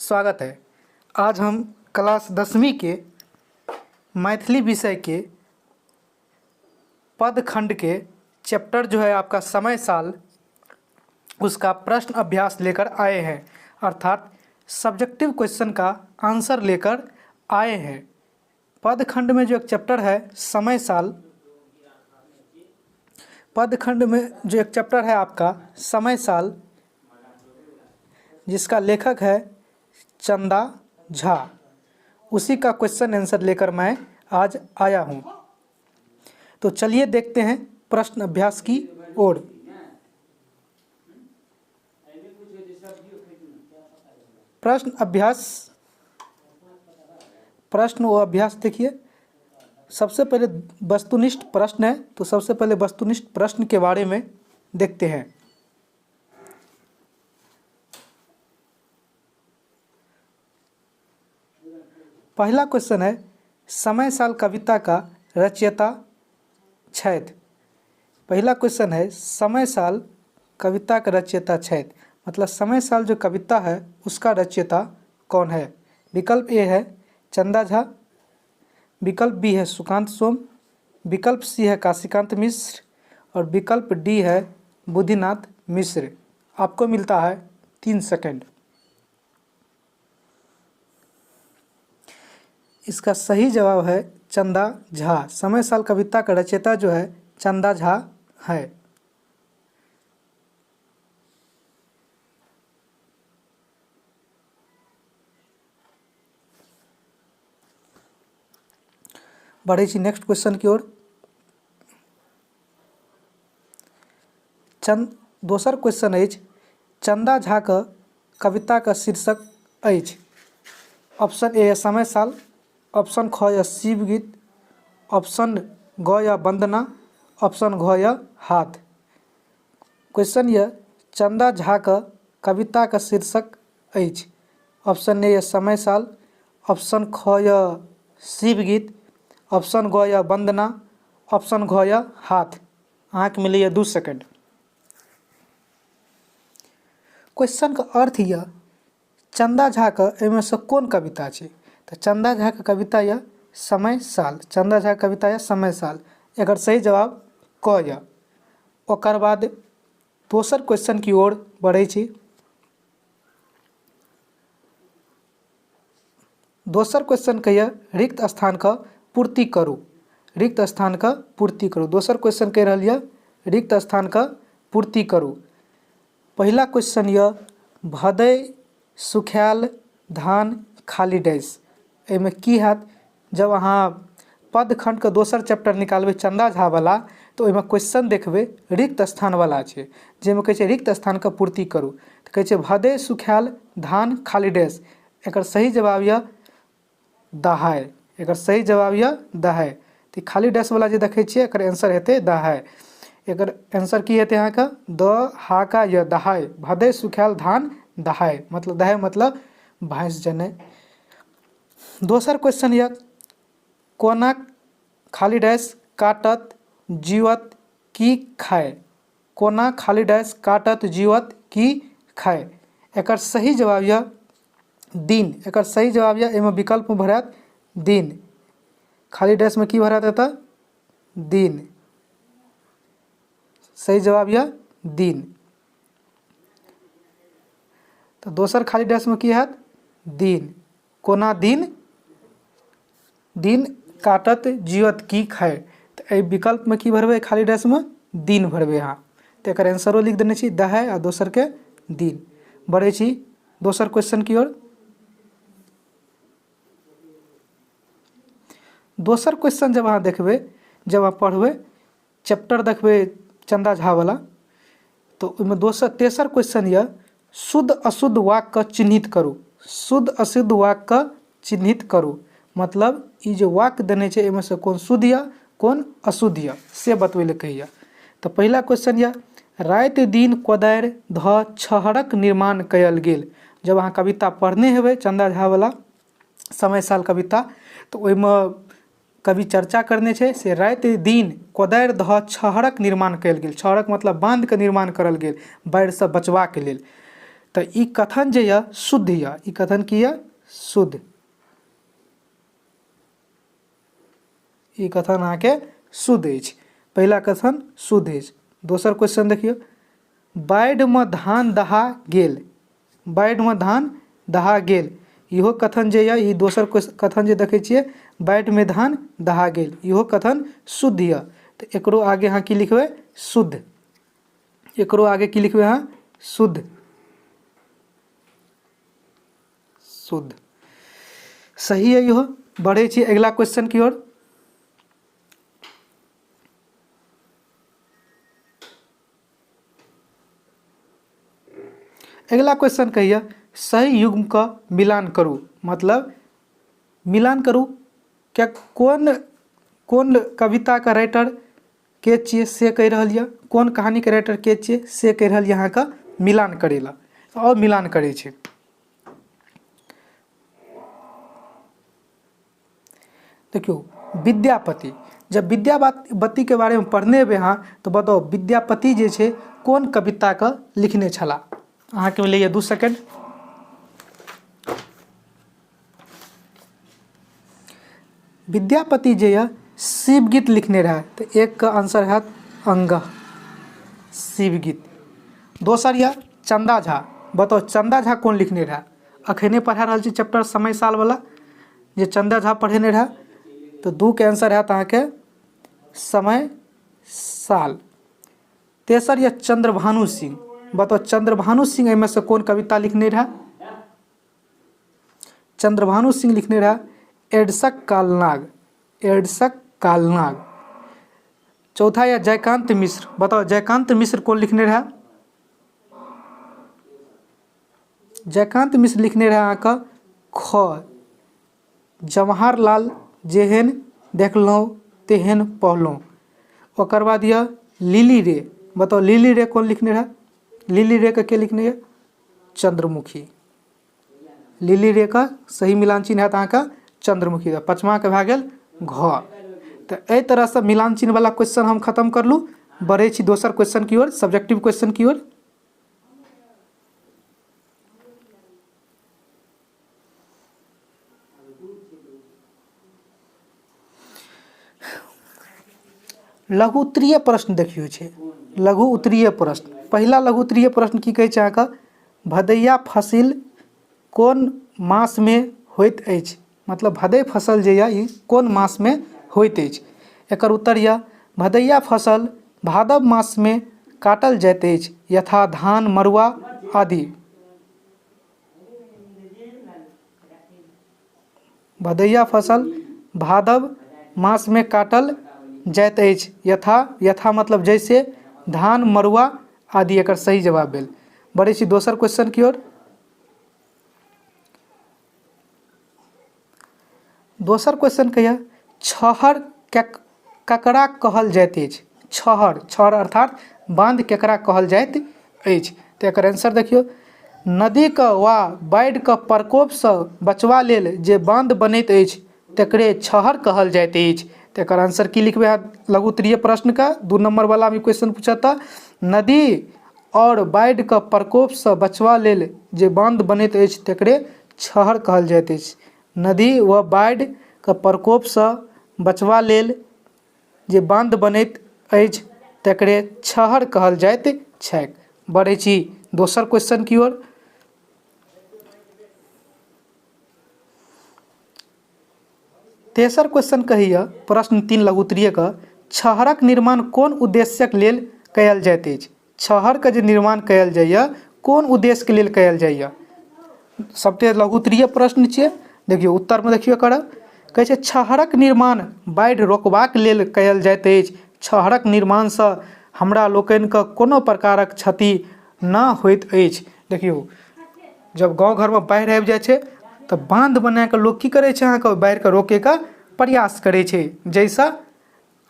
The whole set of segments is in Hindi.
स्वागत है। आज हम क्लास 10वीं के मैथिली विषय के पद खंड के चैप्टर जो है आपका समय साल, उसका प्रश्न अभ्यास लेकर आए हैं, अर्थात सब्जेक्टिव क्वेश्चन का आंसर लेकर आए हैं। पद खंड में जो एक चैप्टर है समय साल, पद खंड में जो एक चैप्टर है आपका समय साल, जिसका लेखक है चंदा झा, उसी का क्वेश्चन आंसर लेकर मैं आज आया हूं। तो चलिए देखते हैं प्रश्न अभ्यास की ओर। प्रश्न व अभ्यास देखिए। सबसे पहले वस्तुनिष्ठ प्रश्न है, तो सबसे पहले वस्तुनिष्ठ प्रश्न के बारे में देखते हैं। पहला क्वेश्चन है, समय साल कविता का रचयिता छैथ। पहला क्वेश्चन है, समय साल कविता का रचयिता छैथ, मतलब समय साल जो कविता है उसका रचयिता कौन है। विकल्प ए है चंदा झा, विकल्प बी है सुकांत सोम, विकल्प सी है काशीकांत मिश्र और विकल्प डी है बुद्धिनाथ मिश्र। आपको मिलता है 3 सेकंड। इसका सही जवाब है चंदा झा। समय साल कविता का रचयिता जो है चंदा झा है। बढ़े छी नेक्स्ट क्वेश्चन की ओर। दोसर क्वेश्चन अछि, चंदा झा के कविता का शीर्षक अछि। ऑप्शन ए समय साल, ऑप्शन ख या शिव गीत, ऑप्शन ग या वंदना, ऑप्शन घ या हाथ। क्वेश्चन ये चंदा झा का कविता का शीर्षक अछि। ऑप्शन ए समय साल, ऑप्शन ख या शिव गीत, ऑप्शन ग या वंदना, ऑप्शन घ या हाथ। अहाँके मिलैए 2 सेकंड। क्वेश्चन का अर्थ यह चंदा झा का एहिमे से कोन कविता छै, तो चंदा झा के कविता यह समय साल। चंदा झा कविता यह समय साल, एकर सही जवाब क यऽ। ओकर बाद दोसर क्वेश्चन की ओर बढ़ै छी। दोसर क्वेश्चन के यह रिक्त स्थान का पूर्ति करू। रिक्त स्थान का पूर्ति करू। दोसर क्वेश्चन कह रहल यऽ रिक्त स्थान का पूर्ति करू। पहला क्वेश्चन यऽ भदई सुखायल धान खाली डैश। एहिमे की हैत, जब अहाँ पद खंड के दोसर चैप्टर निकालबै चंदा झा वाला, तो ओहिमे क्वेश्चन देखबै रिक्त स्थान वाला छै, जाहिमे कहै छै रिक्त स्थान के पूर्ति करू। तऽ कहै छै भदई सुखायल धान खाली डैश। एकर सही जवाब यऽ दहाइ। एकर सही जवाब यऽ दहाइ। तऽ खाली डैश वाला जे देखै छियै एकर आंसर हेतै दहाइ। एकर आंसर की हेतै अहाँके द हाका य दहाइ। भदई सुखायल धान दहाइ, मतलब दहाइ मतलब भैंस जनै। दोसर क्वेश्चन यऽ कोना खाली डैश काटत जीवत की खाय। कोना खाली डैश काटत जीवत की खाय। एकर सही जवाब यऽ दिन। एकर सही जवाब यऽ, एहिमे विकल्प में भरत दिन। खाली डैश में की भरत एतऽ दिन। सही जवाब यऽ दिन। तो दोसर खाली डैश में की हैत दिन। कोना दिन दिन काटत जीवत की खाय। तो एहि विकल्प में की भरबै, खाली डैश में दिन भरबै अहाँ। तो एकर आंसरो लिख देने छी दहाइ आ दोसर के दिन। बढ़ै छी दोसर क्वेश्चन की ओर। दोसर क्वेश्चन जब अहाँ देखबै, जब अहाँ पढ़बै चैप्टर देखबै चंदा झा वाला, तो ओहिमे तेसर क्वेश्चन यऽ शुद्ध अशुद्ध वाक्य चिन्हित करू। शुद्ध अशुद्ध वाक्य चिन्हित करू, मतलब ई जो वाक्य देने छै एहिमे से कोन शुद्ध यऽ कोन अशुद्ध यऽ से बतबै लए कहैया। तो पहला क्वेश्चन यऽ राति दिन कोदारि ध छहरक निर्माण कयल गेल। जब अहाँ कविता पढ़ने हेबै चंदा झा वाला समय साल कविता, तो ओहिमे कवि चर्चा करने छै से राति दिन कोदारि ध छहरक निर्माण कयल गेल। छहरक मतलब बांध के निर्माण करल गेल बाढ़ि से बचबाक लेल। तो ई कथन जे यऽ शुद्ध यऽ, ई कथन की यऽ शुद्ध, ई कथन अहाँके शुद्ध अछि, पहिला कथन शुद्ध अछि। दोसर क्वेश्चन देखियौ, बाढ़िमे धान दहा गेल, बाढ़िमे धान दहा गेल, इहो कथन जे यऽ ई दोसर कथन जे देखै छियै बाढ़िमे धान दहा गेल, इहो कथन शुद्ध यऽ। तो एकरो आगे अहाँ की लिखबै शुद्ध, एकरो आगे की लिखबै अहाँ शुद्ध, शुद्ध सही है इहो। बढ़े छी अगला क्वेश्चन की ओर। अगला क्वेश्चन कहिए सही युग्म का मिलान करू, मतलब मिलान करू क्या कौन कौन कविता का राइटर के छिए से कह रहल यऽ, कौन कहानी के राइटर के छिए से कह रहल यऽ अहाँके मिलान करेला, और मिलान करे छै। देखियो विद्यापति, जब विद्यापति के बारे में पढ़ने हेबै अहाँ तो बताओ विद्यापति जे छै कोन कविता के लिखने छला। अहाँके लिए 2 सेकंड। विद्यापति जे यऽ शिवगीत लिखने रहा, तो एक का आंसर है अंगह शिवगीत। दोसर यऽ चंदा झा, बताओ चंदा झा कौन लिखने रहा। अखने पढ़ा रहल छी चैप्टर समय साल वाला जे चंदा झा पढ़ेने रहा, तो 2 के आंसर है अहाँके समय साल। तेसर यऽ चंद्रभानु सिंह, बताओ चंद्रभानु सिंह एहिमे से कौन कविता लिखने रहा। चंद्रभानु सिंह लिखने रहा एडसक कालनाग, एडसक कालनाग। चौथा या जयकांत मिश्र, बताओ जयकांत मिश्र कौन लिखने रहा। जयकांत मिश्र लिखने रहा अहाँके ख जवाहरलाल जेहन देखलहुँ तेहन पढ़लहुँ। ओकर बाद यह लिली रे, बताओ लिली रे कौन लिखने रहा। लिली रे का के लिखने है चंद्रमुखी, लिली रे का सही मिलान चिन्ह है अहाँके चंद्रमुखी। पचमा के भए गेल घ। तो एहि तरह से मिलान चिन्ह वाला क्वेश्चन हम खत्म करलू। बढ़े छी दोसर क्वेश्चन की ओर, सब्जेक्टिव क्वेश्चन की ओर। लघु उत्तरीय प्रश्न देखियो छै, लघु उत्तरीय प्रश्न। पहला लघु उत्तरीय प्रश्न की कहै छै अहाँके भदैया फसिल कोन मास में होइत अछि, मतलब भदै फसल जे यऽ ई कोन मास में होइत अछि। एकर उत्तर यऽ भदैया फसल भादव मास में काटल जाइत अछि, यथा धान मड़ुआ आदि। भदैया फसल भादव मास में काटल जाइत अछि, यथा, यथा मतलब जैसे, धान मड़ुआ आदि एकर सही जवाब भेल। बढ़ै छी दोसर क्वेश्चन की ओर। दोसर क्वेश्चन कहिए छहर ककरा कहल जाइत अछि। छहर, छहर अर्थात बांध केकरा कहल जाइत अछि। तो एकर आंसर देखियो नदी के वा बाढ़ि के प्रकोप से बचवा लेल जे बांध बनैत अछि तकरे छहर कहल जाइत अछि। तो एकर आंसर की लिखबे है लघु उत्तरीय प्रश्न का 2 नंबर वाला में क्वेश्चन पूछता नदी और बाढ़ि के प्रकोप से बचवा लेल जे बांध बनैत अछि तकरे छहर कहल जाइत अछि। नदी व बाढ़ि के प्रकोप से बचवा लेल जे बांध बनैत अछि तकरे छहर कहल जाइत छैक। बढ़ै छी दोसर क्वेश्चन की ओर। तेसर क्वेश्चन कहिए प्रश्न 3 लघु उत्तरीय का छहरक निर्माण कोन उद्देश्यक लेल कयल जाइत अछि। छहर के जे निर्माण कयल जाइए कोन उद्देश्य के लेल कयल जाइए। सबटे लघु उत्तरीय प्रश्न छियै। देखियो उत्तर में देखियो एकर कहै छै छहरक निर्माण बाढ़ि रोकबाक लेल कयल जाइत अछि। छहरक निर्माण से हमरा लोकनि के कोनो प्रकारक क्षति न होइत अछि। देखियो जब गांव घर में बाढ़ि आबि जाइ छै तो बांध बना के लोग की करे छै अहाँके बाढ़ि के रोके के प्रयास करे छै, जैसे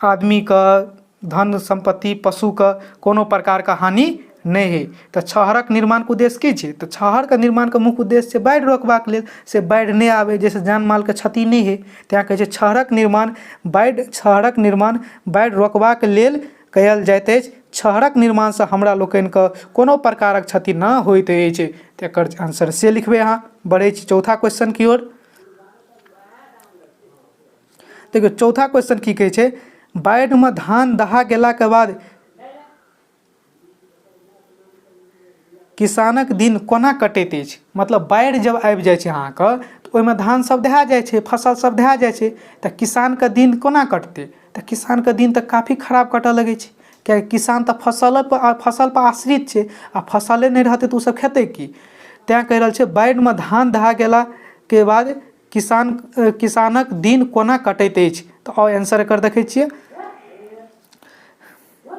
आदमी का धन संपत्ति पशु का कोनो प्रकार का हानि नहीं है। तो छहरक निर्माण के उद्देश्य की छै, तो छहर के निर्माण के मुख्य उद्देश्य छै बाढ़ि रोकबाक लेल, से बाढ़ि नहीं आवे जैसे जान माल के क्षति नहीं है। तें कहै छै छहरक निर्माण बाढ़ि रोकबाक लेल कयल जाइत अछि। छहरक निर्माण से हमरा लोकनि के कोनो प्रकारक क्षति न होइत अछि। तऽ एकर आंसर से लिखबै अहाँ। बढ़ै छी चौथा क्वेश्चन की ओर। देखियौ चौथा क्वेश्चन की कहै छै, बाढ़ि में धान दहा गेला के बाद किसानक दिन कोना कटैत अछि। मतलब बाढ़ि जब आबि जाइ छै अहाँके तऽ ओहिमे धान सब दहा जाइ छै, फसल सब दहा जाइ छै, तऽ किसान के दिन कोना कटतै। तऽ किसान के दिन तऽ काफी खराब कटऽ लगै छै, कियाकि किसान तऽ फसल पर आश्रित छै, आ फसले नहीं रहतै तऽ ओ सब खेतै की। तैं कहि रहल छै बाढ़ि में धान दहा गेला के बाद किसानक दिन कोना कटैत अछि। तऽ आओर आंसर एकर देखै छियै।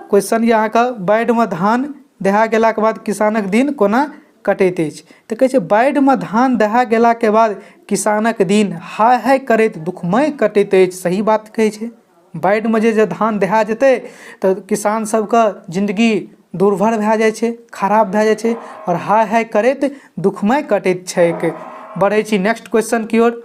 क्वेश्चन ये अहाँके बाढ़ि में धान दहा गेला के बाद किसानक दिन कोना कटैत अछि। तऽ कहै छै बाढ़ि में धान दहा गेला के बाद किसानक दिन हाय हाय करैत दुखमय कटैत अछि। सही बात कहै छै। बाढ़ि में जे धान दहा जेतै तऽ किसान सबके जिंदगी दुर्भर भए जाइ छै, खराब भए जाइ छै, और हाय हाय करैत दुखमय कटैत छैक। बढ़ै छी नेक्स्ट क्वेश्चन की ओर।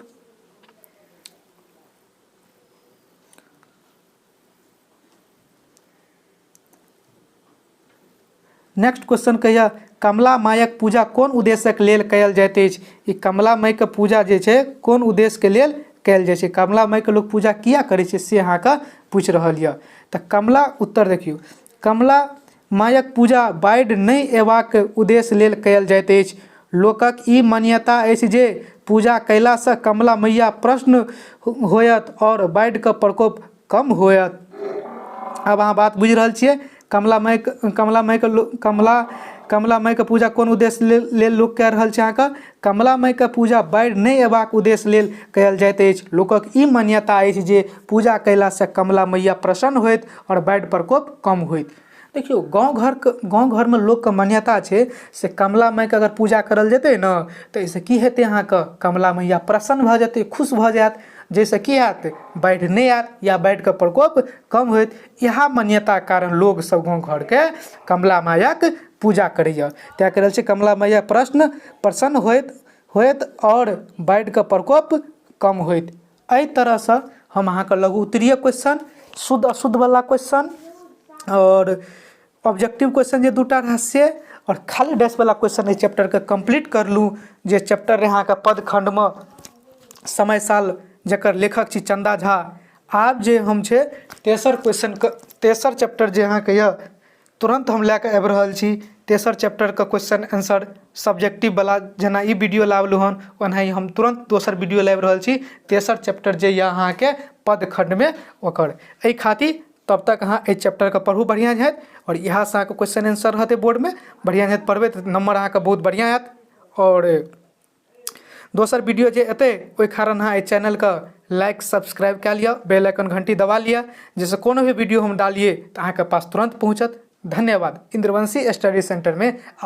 नेक्स्ट क्वेश्चन कहैया कमला मायक पूजा कोन उद्देश्यक लेल कयल जाइत अछि। ई कमला माई के पूजा जे छै कोन उद्देश्य के लेल कयल जाइ छै, कमला माई के लोग पूजा किया करै छै से अहाँके पूछि रहल यऽ। तऽ कमला उत्तर देखियौ, कमला मायक पूजा बाढ़ि नहि अयबाक उद्देश्य लेल कयल जाइत अछि। लोकक ई मान्यता अछि जे पूजा कयलासँ कमला मैया प्रसन्न होयत और बाढ़ि के प्रकोप कम होयत। अब अहाँ बात बुझि रहल छियै। कमला माई के पूजा कोन उद्देश्य लेल लोक कए रहल छै अहाँके। कमला माई के पूजा बाढ़ि नहि अयबाक उद्देश्य लेल कयल जाइत अछि। लोकक ई मान्यता अछि जे पूजा कयलासँ कमला मैया प्रसन्न होइत और बाढ़ि प्रकोप कम होइत। देखियौ गाँव घरमे लोकके मान्यता छै से कमला माईके अगर पूजा करल जेतै ने तऽ एहिसँ की हेतै अहाँके, कमला मैया प्रसन्न भऽ जेतै, खुश भऽ जायत, जाहिसँ की हैत बाढ़ि नहि आयत या बाढ़िके प्रकोप कम होइत। इएह मान्यता कारण लोग सब गाँव घरके कमला मायक पूजा करैया। तैं कह रहल छै कमला मैया प्रसन्न होइत और बाढ़िके प्रकोप कम होइत। एहि तरहसँ हम अहाँके लघु उत्तरीय क्वेश्चन, शुद्ध अशुद्ध वाला क्वेश्चन और ऑब्जेक्टिव क्वेश्चन जे दूटा रहै से और खाली डैश वाला क्वेश्चन एहि चैप्टरके कंप्लीट करलूँ। जे चैप्टर रहै अहाँके पदखंडमे समय साल, जकर लेखक छी चंदा झा। आब जे हम छै तेसर चैप्टर जे अहाँके यऽ तुरंत हम लए कऽ आबि रहल छी। तेसर चैप्टरके क्वेश्चन आंसर सब्जेक्टिव वाला, जेना ई वीडियो लाबलू हन ओनाही हम तुरंत दोसर वीडियो लाबि रहल छी। तेसर चैप्टर जे यऽ अहाँके पदखंडमे ओकर, एहि खातिर तब तक अहाँ एहि चैप्टरके पढ़ू बढ़िआँ हैत। और इएहसँ अहाँके क्वेश्चन आंसर रहतै बोर्डमे, बढ़िआँ हैत पढ़बै तऽ नंबर अहाँके बहुत बढ़िआँ आयत। और दोसर वीडियो जे एतै ओहि कारण अहाँ एहि चैनलके लाइक सब्सक्राइब कए लिअ, बेल आइकन घंटी दबा लिअ, जाहिसँ कोनो भी वीडियो हम डालिए तऽ अहाँके पास तुरंत पहुँचत। धन्यवाद। इंद्रवंशी स्टडी सेंटर में